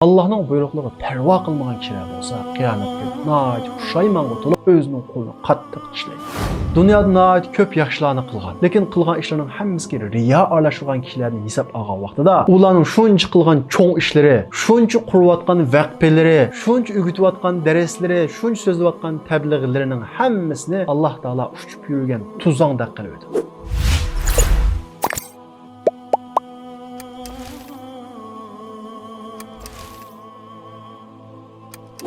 Allah'ın buyruqlariga parvo qilmagan kishilar bo'lsa, qiyomat kuni nihoyat pushaymanga to'lib o'zining qo'lini qattiq ishlaydi. Dunyoda nihoyat ko'p yaxshilarni qilgan, lekin qilgan ishlarining hammasiga riyo aralashtirgan kishilarni hisob olgan vaqtida, ularning shuncha qilgan cho'ng ishlari, shuncha qurayotgan vaqfalari, shuncha o'gitayotgan darslari, shuncha so'zlayotgan tablig'larining hammasini Alloh taolo uchib yurgan tuzongdek qilib o'tdi.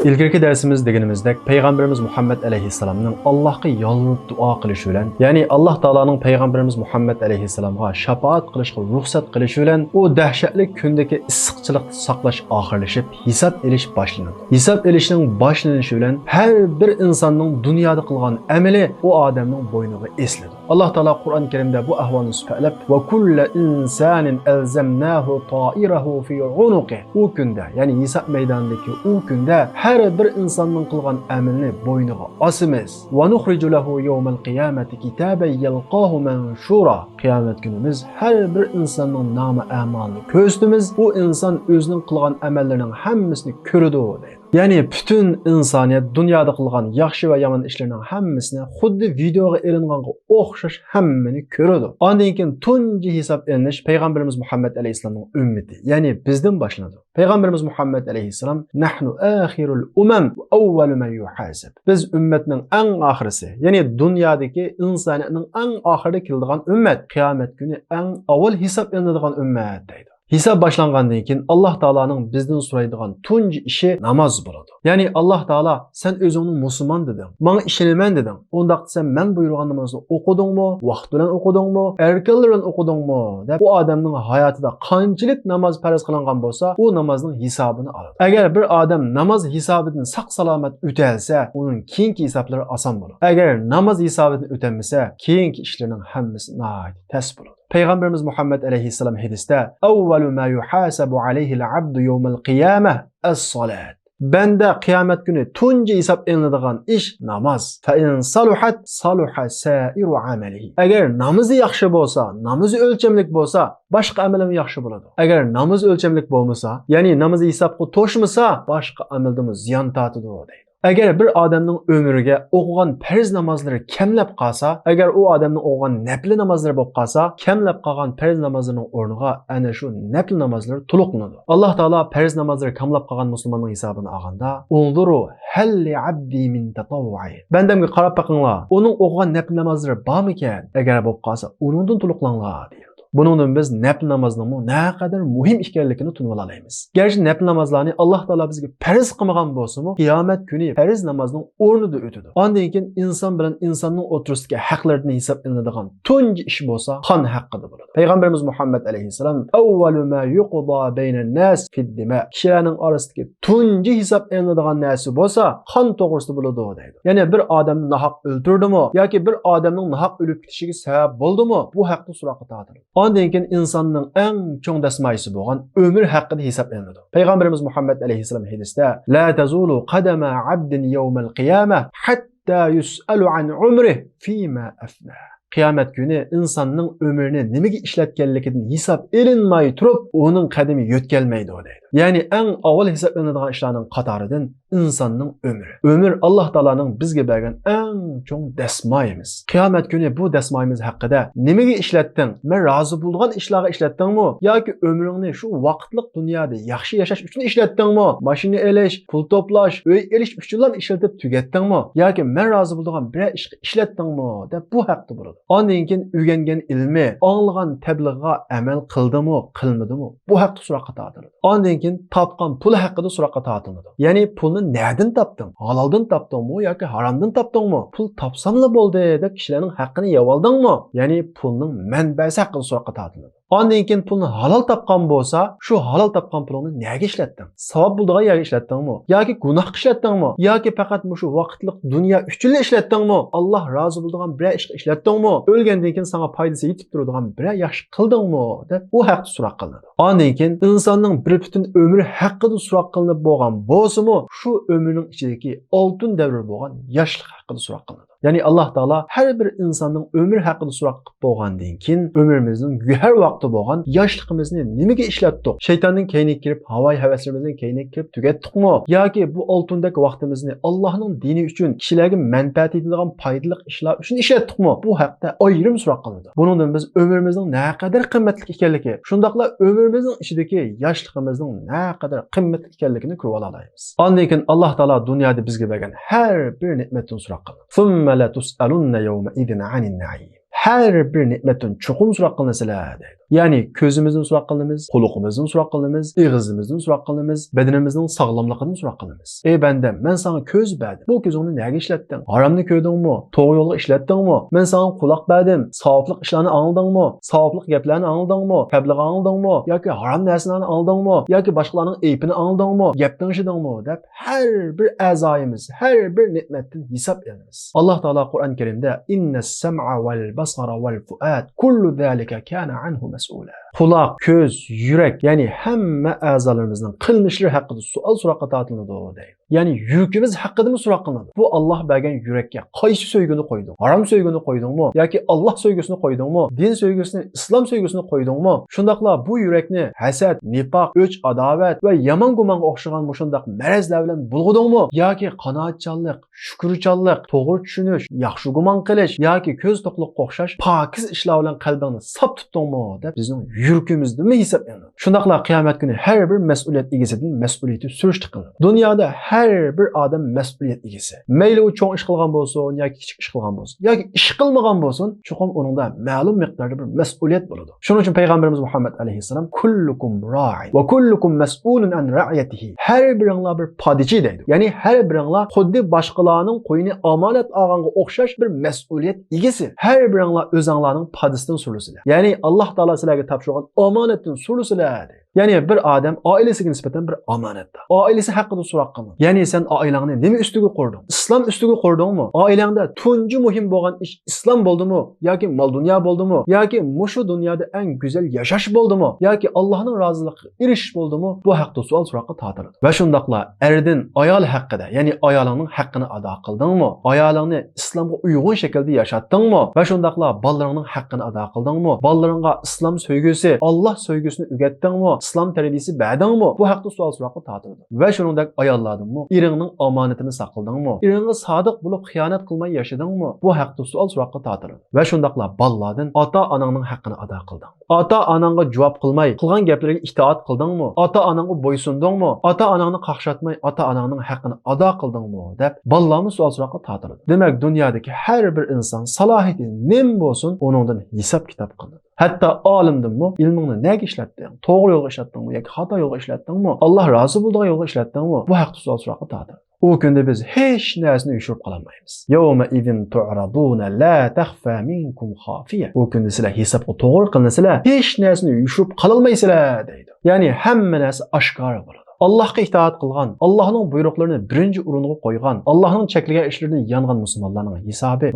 İlgirki dersimiz deganimizdek Peygamberimiz Muhammed Aleyhisselam'ın Allah'a yalınıp dua qilishi bilan, ya'ni Allah Taola'nın Peygamberimiz Muhammed Aleyhisselam'a şafaat qilishga ruxsat qilishi bilan o dahshatli kundagi issiqchilik saqlash oxirlashib, hisob elish boshlanadi. Hisob elishning boshlanishi bilan har bir insonning dunyoda qilgan amali o odamning bo'yniga esladi. Allah Taala Qur'on Karimda bu ahvolni sifalab va kullu insanin alzamnahu ta'irahu fi unuqi. O kunda, ya'ni hisob maydonidagi o kunda her bir insanın qilgan amalini bo'yniga osimiz. Va nuxriju lahu yawmal qiyamati kitaban yalqahu manshura. Qiyomat kunimiz her bir insanın nomi amalini ko'rsatamiz. Bu inson o'zining qilgan amallarining hammasini ko'radi deydi. Yani bütün insaniyet dünyada qilgan yaxshi va yomon ishlarning hammasini xuddi videoga ilinganga o'xshash hammani ko'radi. Ondan keyin tunji hisob elinish Peygamberimiz Muhammed Aleyhisselam'ın ümmeti, yani bizden başladı. Peygamberimiz Muhammed Aleyhisselam nahnu ahirul umam ve awwalu man yuhasab. Biz ümmetning eng oxirisi, yani dünyadaki insoniyatning eng oxirida keladigan ümmet, qiyomat kuni eng avval hisob elinadigan ümmet deydi. Hisob boshlangandan keyin Alloh taolaning bizdan so'raydigan tunji ishi namoz bo'ladi. Ya'ni Alloh taolo sen o'zingni musulmon deding, menga ishonaman deding. Undaq sen men buyurgan namozni o'qidingmi, vaqt bilan o'qidingmi, erkanlar bilan o'qidingmi deb bu odamning hayotida qanchalik namoz farz qilingan bo'lsa, u namozning hisobini oladi. Agar bir odam namoz hisobidan saq salomat o'talsa, uning keyingi hisoblari oson bo'ladi. Agar namoz hisobidan o'tolmasa, keyingi ishlarning hammasi nihoyat tas bo'ladi. Peygamberimiz Muhammed Aleyhisselam hadiste "Evvelu ma yuhasabu aleyhi'l abdu yevmel kıyameh es-salat." Bende kıyamet günü tunji hisob elinadigan ish namoz. Fa in saluhat saluha sa'iru amalihi. Agar namozi yaxshi bo'lsa, namozi o'lchamlik bo'lsa, boshqa amalim yaxshi bo'ladi. Agar namoz o'lchamlik bo'lmasa, ya'ni namozi hisobga to'shmasa, boshqa amaldimiz ziyon tortadi deydi. Agar bir odamning umriga o'qigan farz namozlari kamlab qolsa, agar u odamning o'qigan nafl namozlari bo'lib qolsa, kamlab qolgan farz namozlarining o'rniga ana shu nafl namozlar to'liqlanadi. Alloh taolo farz namozlari kamlab qolgan musulmonning hisobini olganda, "Unzuru hal li abdi min tatawwu'i." Bandamga qarab boqinglar, uning o'qigan nafl namozlari bormi ekan? Agar bo'lib qolsa, uningdan to'liqlanglar deydi. Bunun biz nafl namazının ne kadar muhim ekanligini tushunib olaymiz. Gerçi nafl namazlarni Alloh taolo bizga farz qilmagan bo'lsa-mu, qiyomat kuni farz namozining o'rnida o'tadi. Ondan keyin inson bilan insonning o'rtasidagi haqlarni hisob qilinadigan tunji ish bo'lsa, qon haqida bo'ladi. Payg'ambarimiz Muhammad alayhissalom "Avvalu ma yuqda baynan nas fid-dima." Kishilarning orasidagi tunji hisob qilinadigan narsa bo'lsa, qon to'g'risida bo'ladi deydi. Ya'ni bir odamni nahaq o'ldirdimi yoki bir odamning nahaq o'lib ketishiga sabab bo'ldimi, bu haqda so'roqqa tortiladi. Ondan keyin insonning eng cho'ng dasmoyisi bo'lgan umr haqida hisob qilinadi. Payg'ambarimiz Muhammad alayhissalom hadisda "La tazulu qadama 'abdin yawmal qiyamah hatta yus'alu an umrihi fima afna." Qiyomat kuni insonning umrini nimaga ishlatganligidan hisob elinmay turib, uning qadami yetkelmaydi deydi. Ya'ni eng avval hisob qilinadigan ishlarning qatoridan insonning umri. Umr Alloh taolaning bizga bergan eng cho'ng dasmoyimiz. Qiyomat kuni bu dasmoyimiz haqida nimaga ishlatding? Men rozi bo'lgan ishlarga ishlatdingmi yoki umringni shu vaqtlik dunyoda yaxshi yashash uchun ishlatdingmi? Mashina elish, pul to'plash, uy elish uchun ishlatib tugatdingmi yoki men rozi bo'lgan bir ishga ishlatdingmi deb bu haqda bo'ladi. Ondan keyin o'rgangan ilmi, anglagan tablig'ga amal qildimi, qilmadimi? Bu haqda so'roqqa tortiladi. Ondan keyin topgan pul haqida so'roqqa tortiladi. Ya'ni pulni nereden topding? Halaldan topdingmi yoki haromdan topdingmi? Pul topsamla bo'ldi deb kishilarning haqqini yeb oldingmi? Ya'ni pulning manbasi haqida so'roqqa tortiladi. Ondan keyin pulni halol topgan bo'lsa, shu halol topgan pulni nega ishlatding? Savob bo'ldigan yerga ishlatdingmi? Yoki gunoh ishlatdingmi? Yoki faqat shu vaqtlik dunyo uchun ishlatdingmi? Alloh rozi bo'ladigan bir ishga ishlatdingmi? O'lgandan keyin sana foydasi yetib turadigan bir yaxshi qildingmi deb bu haqda so'roq qilinadi. Ondan keyin insonning bir butun umri haqida so'roq qilinib bo'lgan bo'lsa-mu, shu umrining ichidagi oltin davri bo'lgan yoshlik haqida so'roq qilinadi. Ya'ni Alloh taolo har bir insonning umr haqida so'roq qilib bo'lgandan keyin umrimizning güher vaqti bo'lgan yoshligimizni nimaga ishlatdik? Shaytonning keyniga kirib, havoy havaslarimizning keyniga kirib tugatdikmi? Yoki bu oltindek vaqtimizni Allohning dini uchun, kishilarga manfaat yetadigan foydali ishlar uchun ishlatdikmi? Bu haqda ayrim so'roq qiladi. Buningdan biz umrimizning naqadar qimmatli ekanligi, shundaqla umrimizning ichidagi yoshligimizning naqadar qimmatli ekanligini ko'rib olamiz. Ondan keyin Alloh taolo dunyoda bizga bergan har bir ne'matdan so'roq qiladi. Summa la tus'alunna yawma idin 'anil na'im. Her bir ne'matdan chuqur so'roq qilinasizlar deydi. Ya'ni ko'zimizdan so'roq qilamiz, quloqimizdan so'roq qilamiz, og'zimizdan so'roq qilamiz, badanimizning sog'lomligidan so'roq qilamiz. Ey bandam, men senga ko'z berdim. Bu ko'zingni nega ishlatding? Haromni ko'rdingmi? To'g'ri yo'lga ishlatdingmi? Men senga quloq berdim. Savoblik ishlarni angladingmi? Savoblik gaplarni angladingmi? Tabliğ angladingmi? yoki harom narsalarni angladingmi? yoki boshqalarning ayibini angladingmi? Gapdan eshitdingmi? deb har bir a'zoyimiz, har bir ne'matdan hisob beramiz. Alloh taolo Qur'on Karimda innas sam'a wal basara wal fuad kullu zalika kana anhu mas'ula. Quloq, ko'z, yurak, ya'ni hamma a'zolarimizning qilmishlari haqida so'roqqa tortiladi deydi. Ya'ni yuragimiz haqida so'roq qilinadi. Bu Alloh bergan yurakka qaysi so'yguni qo'yding? Harom so'yguni qo'ydingmi? yoki Alloh so'ygusini qo'ydingmi? Din so'ygusini, islom so'ygusini qo'ydingmi? Shundaqla bu yurakni hasad, nifoq, o'ch, adovat va yomon gumonga o'xshagan shundaq marazlar bilan bulg'udingmi? yoki qanoatchanlik, shukrchanlik, to'g'ri tushunish, yaxshi gumon qilish yoki ko'z to'qliqqa o'xshash pokiz ishlar bilan qalbingni sop tutdingmi deb bizning yuragimizdan hisoblanadi. Shundaqla qiyomat kuni har bir mas'uliyat egasidan mas'uliyati surishti qilinadi. Dunyoda har bir odam mas'uliyat egasi. Mayli u cho'ng ish qilgan bo'lsin yoki kichik ish qilgan bo'lsin yoki ish qilmagan bo'lsin, chuqur uningda ma'lum miqdorda bir mas'uliyat bo'ladi. Shuning uchun payg'ambarimiz Muhammad alayhisalom kullukum ra'in va kullukum mas'ulun an ra'iyatihi. Har biringlar bir podichi deydi. Ya'ni har biringlar xuddi boshqalarning qo'yini omonat olganga o'xshash bir mas'uliyat egasi. Har biringlar o'zinglarning podisidan surisizlar. Ya'ni Alloh taolo sizlarga topshirgan omonatdan surisizlar. Ya'ni bir odam oilasiga nisbatan bir omonatda. Oilasi haqida so'roq qiladi. Ya'ni sen oilangni nima ustiga qurding? Islom ustiga qurdingmi? Oilangda tunji muhim bo'lgan ish islom bo'ldimi? yoki mol dunyo bo'ldimi? yoki mushu dunyoda eng go'zal yashash bo'ldimi? yoki Allohning roziligiga erishish bo'ldimi? Bu haqda savol so'roqqa tortiladi. Va shundaqla erdan ayol haqida, ya'ni ayolingning haqqini ado qildingmi? Ayolingni islomga uyg'un shaklda yashatdingmi? Va shundaqla bolalaringning haqqini ado qildingmi? Bolalaringga islom so'ygusi, Alloh so'ygusini o'rgatdingmi? islom tarbiyasi berdingmi? Bu haqda savol so'roqqa tortiladi. Va shuningdek ayollardanmi? Eringning omonatini saqladingmi? Eringga sodiq bo'lib xiyonat qilmay yashadingmi? Bu haqda savol so'roqqa tortiladi. Va shundaqla bolalardan ota-onangning haqqini ado qilding. Ota-onangga javob qilmay, qilgan gaplariga itoat qildingmi? Ota-onangga bo'ysundingmi? Ota-onangni qaqshatmay, ota-onangning haqqini ado qildingmi? deb bolalarni savol so'roqqa tortiladi. Demak, dunyodagi har bir inson salohiyati nim bo'lsin, uningdan hisob kitob qilinadi. Hatta olimdinmi, ilmingni nega ishlatding? To'g'ri yo'lga ishlatdingmi yoki xato yo'lga ishlatdingmi? Alloh rozi bo'ladigan yo'lga ishlatdingmi? Bu haqda savol so'roqqa tortiladi. U kunda biz hech narsani yushirib qolmaymiz. Yawma idin tu'raduna la takhfa minkum khafiya. U kunda sizlar hisobga to'g'ri qilinsizlar, hech narsani yushirib qolmaysizlar deydi. Ya'ni hamma narsa oshkora bo'ladi. Allohga itoat qilgan, Allohning buyruqlarini birinchi o'ringa qo'ygan, Allohning cheklagan ishlaridan yangan musulmonlarning hisobi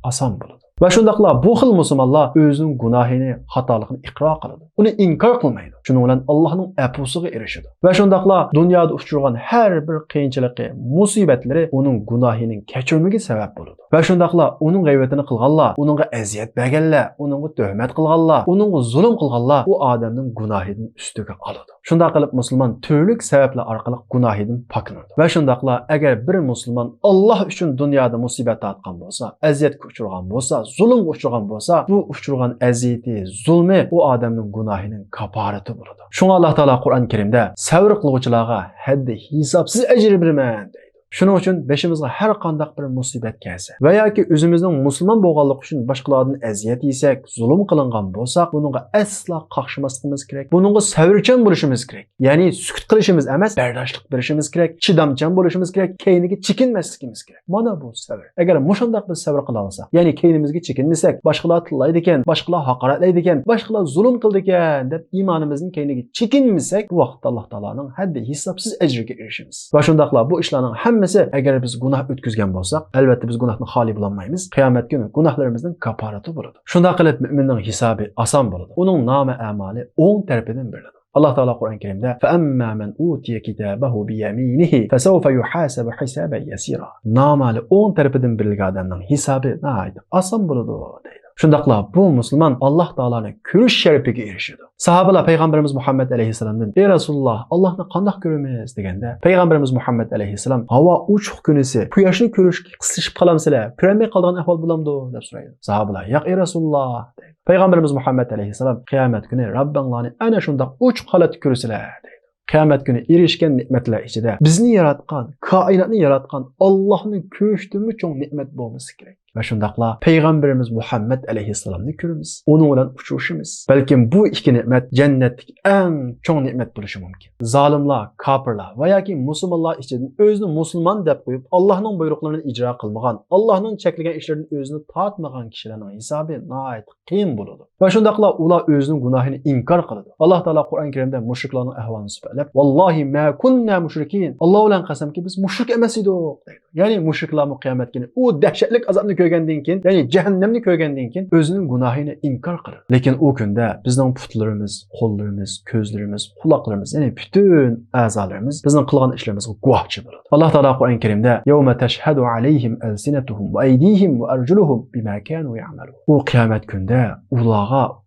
oson bo'ladi. Va shundaqla bu xil musulmonlar o'zining gunohini, xatoligini iqror qiladi. Uni inkor qilmaydi. Shuning bilan Allohning afusiga erishadi. Va shundaqla dunyoda uchragan har bir qiyinchiligi, musibatlari uning gunohining kechirimiga sabab bo'ladi. Va shundaqla uning g'aybatini qilganlar, uningga aziyat berganlar, uningga tuhmat qilganlar, uningga zulm qilganlar u odamning gunohining ustiga oladi. Shunday qilib musulmon turli sabablar orqali gunohidan poklanadi. Va shundaqla agar bir musulmon Alloh uchun dunyoda musibat tortgan bo'lsa, aziyatga uchragan bo'lsa, zulmga uchragan bo'lsa, bu uchragan aziyati, zulmi u odamning gunohining kaforati bo'ladi. Shunga Alloh taolo Qur'on Karimda sabr qiluvchilarga haddi hisobsiz ajr beraman deydi. Shuning uchun beshimizga har qanday bir musibat kelsa va yoki o'zimizning musulmon bo'lganlik uchun boshqalardan aziyat yesak, zulm qilingan bo'lsak, buningga aslo qaqshmasligimiz kerak. Buningga sabrchan bo'lishimiz kerak. Ya'ni sukut qilishimiz emas, bardoshlik berishimiz kerak, chidamchan bo'lishimiz kerak, keyniga chekinmasligimiz kerak. Mana bu sabr. Agar mushundaq biz sabr qila olsak, ya'ni keynimizga chekinmasak, boshqalar tillaydi ekan, boshqalar haqoratlaydi ekan, boshqalar zulm qildi ekan deb iymonimizning keyniga chekinmasak, bu vaqtda Alloh taolaning haddi hisobsiz ajriga erishamiz. Va shundaqla bu ishlarning agar biz gunoh o'tkazgan bo'lsak, albatta biz gunohdan xoli bo'lmaymiz. Qiyomat kuni gunohlarimizning kaforati bo'ladi. Shunday qilib mu'minning hisobi oson bo'ladi. Uning nomi amali o'ng tarafidan beriladi. Allah Taala Qur'on Karimda "Fa men utiya kitabahu bi yaminihi fasawfa yuhasabu hisaban yasira." Namali o'ng tarafidan berilgan odamning hisobi nihoyat oson bo'ladi deydi. Shundaqla bu musulmon Alloh taoloni ko'rish sharafiga erishadi. Sahobalar payg'ambarimiz Muhammad alayhisalomdan "Ey Rasululloh, Allohni qanday ko'ramiz?" deganda, payg'ambarimiz Muhammad alayhisalom "Havo uchuq kunisi, quyoshni ko'rishga qisishib qolamsizlar, ko'rmay qolgan ahvol bo'lamdi" deb so'raydi. Sahobalar "Yo'q ey Rasululloh" deydi. Payg'ambarimiz Muhammad alayhisalom qiyomat kuni Robbinglarni ana shunday uchuq holatda ko'rsizlar deydi. Qiyomat kuni erishgan ne'matlar ichida bizni yaratgan, koinotni yaratgan Allohning ko'rishdimi cho'ng ne'mat bo'lmasa kerak. Va shundaqla payg'ambarimiz Muhammad alayhisalomni ko'ramiz. Uning bilan uchrashamiz. Balkim bu ikki ne'mat jannatdagi eng cho'ng ne'mat bo'lishi mumkin. Zolimlar, kofirlar va yoki musulmonlar ichidan o'zini musulmon deb qo'yib, Allohning buyruqlarini ijro qilmagan, Allohning cheklagan ishlarini o'zini tatmagan kishilarning hisobi nihoyat qiyin bo'ladi. Va shundaqla ular o'zining gunohini inkor qiladi. Alloh taolo Qur'on Karimda mushriklarning ahvolini sifatlab, "Vallohi ma kunna mushrikin." Alloh bilan qasamki biz mushrik emas edik deydi. Ya'ni mushriklar qiyomat kuni u dahshatli azobni ko'rgandan keyin, ya'ni jahannamni ko'rgandan keyin o'zining gunohini inkor qiladi. Lekin u kunda bizning putlarimiz, qo'llarimiz, ko'zlarimiz, quloqlarimiz, ya'ni butun a'zolarimiz bizning qilgan ishlarimizga guvohchi bo'ladi. Alloh taolo Qur'on Karimda "Yawma tashhadu alayhim alsinatuhum va aydihim va arjuluhum bima kanu ya'malun." U qiyomat kunda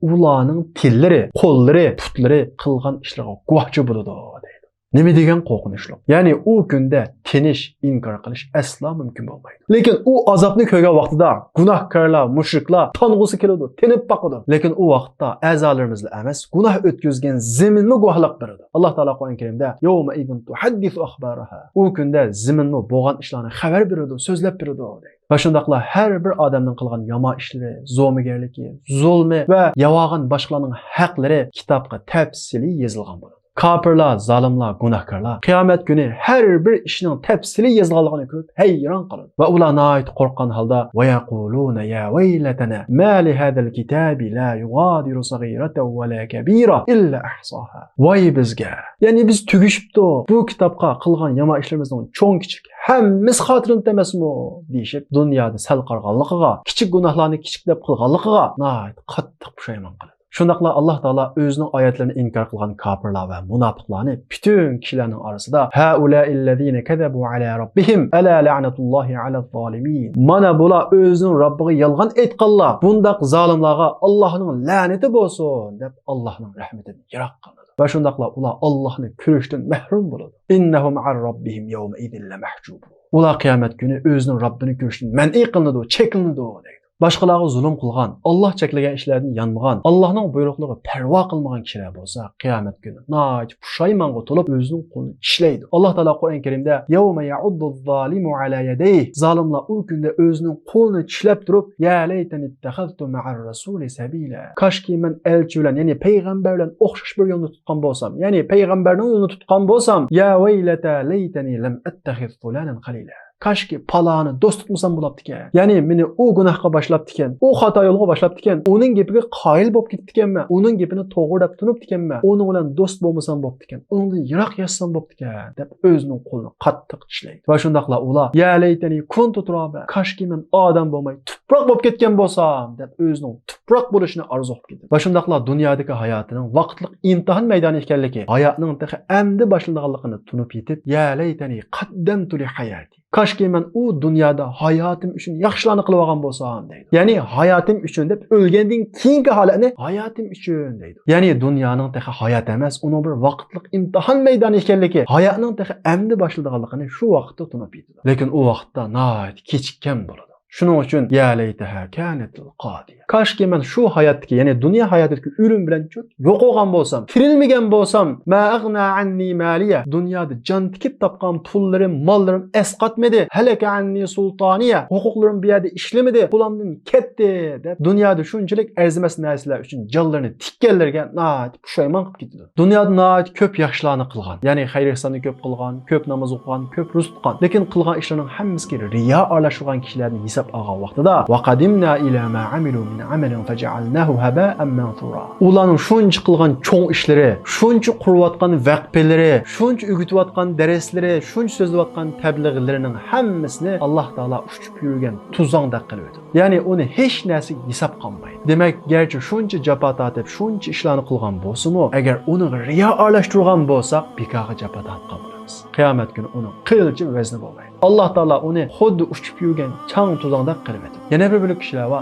ularning tillari, qo'llari, putlari qilgan ishlarga guvohchi bo'ladi deydi. Nima degan qo'rqinchli. Ya'ni u kunda tinish, inkor qilish aslo mumkin bo'lmaydi. Lekin u azobni ko'rgan vaqtida gunohkorlar, mushriklar tong'usi keladi, tinib boqadi. Lekin u vaqtda a'zolarimizni emas, gunoh o'tkazgan zaminni guvohlik beradi. Alloh taolo Qur'on Karimda "Yawma idin tuhaddisu akhbaraha." U kunda zaminni bo'lgan ishlarni xabar beradi, so'zlab beradi deydi. Va shundaqla har bir odamning qilgan yomon ishlari, zo'migarligi, zulmi va yavog'in boshqalarning haqlari kitobga tafsili yozilgan bo'ladi. Kafirlar, zolimlar, gunohkorlar qiyomat kuni har bir ishning tafsili yozilganligini ko'rib hayron qoladi. Va ular nihoyat qo'rqqan holda "Va yaquluna ya waylatana ma li hadal kitabi la yughadiru saghiratan wa la kabira illa ahsaha." Voy bizga. Ya'ni biz tugishibdi. Bu kitobga qilgan yomon ishlarimizning cho'ng kichik hammasi xotirada emasmi deyishib, dunyoda sal qarg'anligiga, kichik gunohlarni kichik deb qilganligiga nihoyat qattiq pushaymon qiladi. Shundaqla Alloh taolo o'zining oyatlarini inkor qilgan kofirlar va munofiqlarni butun kishilarning orasida "Haula'illazina kadabu ala robbihim ala la'natullohi ala zolimin." Mana bular o'zining Robbiga yolg'on aytganlar. Bundaq zolimlarga Allohning la'nati bo'lsin deb Allohning rahmatidan yiroq qiladi. Va shundaqla ular Allohni ko'rishdan mahrum bo'ladi. Innahum an robbihim yawma idin la mahjubun. Ular qiyomat kuni o'zining Robbini ko'rishdan man'i qilinadi, cheklanadi deydi. Boshqalarga zulm qilgan, Alloh cheklagan ishlardan yanmagan, Allohning buyruqlariga parvo qilmagan kishilar bo'lsa, qiyomat kuni nihoyat pushaymonga to'lib o'zining qo'lini ishlaydi. Alloh taolo Qur'on Karimda "Yawma ya'uddu-zolimu ala yadayhi." Zolimlar u kunda o'zining qo'lini tishlab turib, "Ya laytani ittakhadtu ma'ar rasuli sabila." Kashki men elchi bilan, ya'ni payg'ambar bilan o'xshash bir yo'lni tutgan bo'lsam, ya'ni payg'ambarning yo'lini tutgan bo'lsam, "Ya waylata laytani lam attakhiz fulanan qalila." Kashki palani do'st tutmasam bo'libdi ekan. Ya'ni meni u gunohga boshlabdi ekan, u xato yo'lga boshlabdi ekan, uning gapiga qoyil bo'lib ketdi ekanman, uning gapini to'g'ri deb tunibdi ekanman, uning bilan do'st bo'lmasam bo'libdi ekan, undan yiroq yashasam bo'libdi ekan deb o'zining qo'lini qattiq tishlaydi. Va shundaqla ular "Ya laytani kuntu turaba." Kashki men odam bo'lmay tuproq bo'lib ketgan bo'lsam deb o'zining tuproq bo'lishini orzu qilib ketdi. Va shundaqla dunyodagi hayotining vaqtlik imtihon maydoni ekanligi, hayotning texi endi boshlanganligini tunib yetib, "Ya laytani qaddamtu li hayati." Kashki men u dunyoda hayotim uchun yaxshilarni qilib olgan bo'lsam deydi. Ya'ni hayotim uchun deb o'lgandan keyingi holatni hayotim uchun deydi. Ya'ni dunyoning texi hayot emas, uning bir vaqtlik imtihon maydoni ekanligi, hayotning texi endi boshlanganligini shu vaqtda tunib yetdi. Lekin u vaqtda nihoyat kechikkan bo'ladi. Shuning uchun "Ya laytaha kanatil qadiya." Kashki men shu hayotdagi, ya'ni dunyo hayotidagi o'lim bilan yo'q bo'lgan bo'lsam, tirilmagan bo'lsam, "Ma aghna anni maliya." Dunyoda jon tikib topgan pullarim, mollarim esqatmadi. "Halaka anni sultaniya." Huquqlarim bu yerda ishlamadi, pulamdan ketdi deb dunyoda shunchalik arzimas narsalar uchun jonlarini tikkanlarga nihoyat pushaymon qilib ketdi. Dunyoda nihoyat ko'p yaxshilarni qilgan, ya'ni xayr ehsonni ko'p qilgan, ko'p namoz o'qigan, ko'p ro'za tutgan, lekin qilgan ishlarining hammasiga riyo aralashtirgan kishilarning hisob olgan vaqtida vaqadimna ila ma amilu min amalin faj'alnahu haba'an mansura. Ularning shuncha qilgan cho'ng ishlari, shuncha qurayotgan vaqfalari, shuncha o'gitayotgan darslari, shuncha so'zlayotgan tablig'larining hammasini Alloh taolo uchib yurgan tuzongda qiladi. Ya'ni uni hech narsa hisob qilmaydi. Demak, garchi shuncha jafo tortib, shuncha ishlarni qilgan bo'lsa-mu, agar uni riyo aralashtirgan bo'lsak, bekorga jafo tortgan bo'lamiz. Qiyomat kuni uning qilchi vazni bo'lmaydi. Alloh taolo uni xuddi uchib yurgan chang tuzongda qilib beradi. Yana bir kishilar va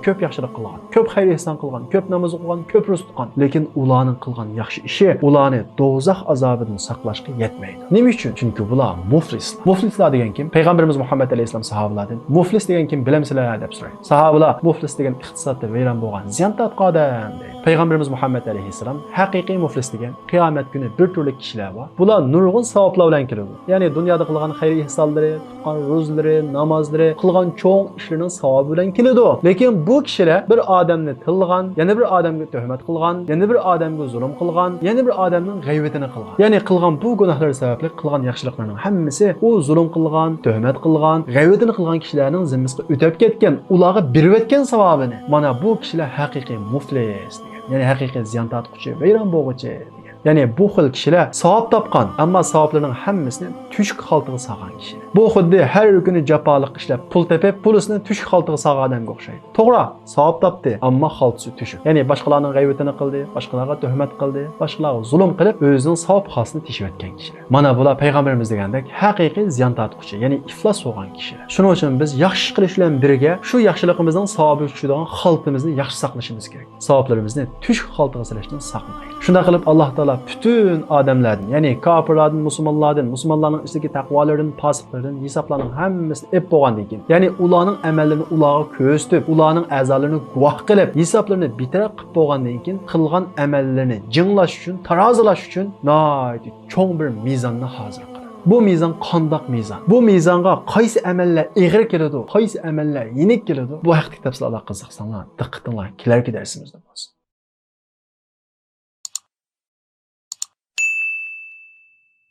ko'p yaxshilik qilgan, ko'p xayr ehson qilgan, ko'p namoz o'qigan, ko'p ro'za tutgan, lekin ularning qilgan yaxshi ishi ularni do'zax azobidan saqlashga yetmaydi. Nima uchun? Chunki bular muflislar. Muflislar degan kim? Payg'ambarimiz Muhammad alayhisalom sahobalardan muflis degan kim bilamsizlar deb so'raydi. Sahobalar muflis degan iqtisodda vayron bo'lgan ziyon tortgan odam deydi. Payg'ambarimiz Muhammad alayhisalom haqiqiy muflis degan qiyomat kuni bir turli kishilar bor. Bular nurg'un savoblar bilan keladi. Ya'ni dunyoda qilgan xayr ehsonlari, tutgan ro'zlari, namozlari, qilgan cho'ng ishlarining savobi bilan keladi. Lekin bu kishilar bir odamni tilgan, yana bir odamga tuhmat qilgan, yana bir odamga zulm qilgan, yana bir odamning g'aybatini qilgan. Ya'ni qilgan bu gunohlar sababli qilgan yaxshiliklarning hammasi u zulm qilgan, tuhmat qilgan, g'aybatini qilgan kishilarning zimmasiga o'tib ketgan, ularga berib o'tgan savobini. Mana bu kishilar haqiqiy muflis. Yani haqiqiy ziyon tortquchi, vayron bo'lguchi degan. Ya'ni bu xil kishilar savob topgan, ammo savoblarning hammasini tushuk xaltiga solgan kishi. Bu xuddi har kuni jafoliq ishlab pul tepib, pulisini tushuk xaltiga solgan odamga o'xshaydi. To'g'ri, savob topdi, ammo xaltisi tushuk. Ya'ni boshqalarning g'aybatini qildi, boshqalarga tuhmat qildi, boshqalarga zulm qilib, o'zining savob xosini teshib o'tgan kishilar. Mana bular payg'ambarimiz degandek haqiqiy ziyon tortquchi, ya'ni iflos bo'lgan kishilar. Shuning uchun biz yaxshi qilish bilan birga shu yaxshiligimizning savobi tushadigan xaltimizni yaxshi saqlashimiz kerak. Savoblarimizni tushuk xaltiga solishdan saqlanaylik. Shunday qilib Alloh taolo bütün odamlardan, ya'ni kofirlardan, musulmonlardan, musulmonlarning ichidagi taqvolaridan, fosiqlardan hisoblarning hammasini ep bo'lgandan keyin, ya'ni ularning amallarini ularga ko'rsatib, ularning a'zolarini guvoh qilib, hisoblarini bitirib qilib bo'lgandan keyin qilgan amallarini jinglash uchun, tarozalash uchun cho'ng bir mezonni hozir qiladi. Bu mezon qandoq mezon? Bu mezonga qaysi amallar ig'ir keladi, qaysi amallar yenik keladi? Bu haqida tafsilotlar qiziqsanlar, diqqatinglar kelarki darsimizda bo'lsin.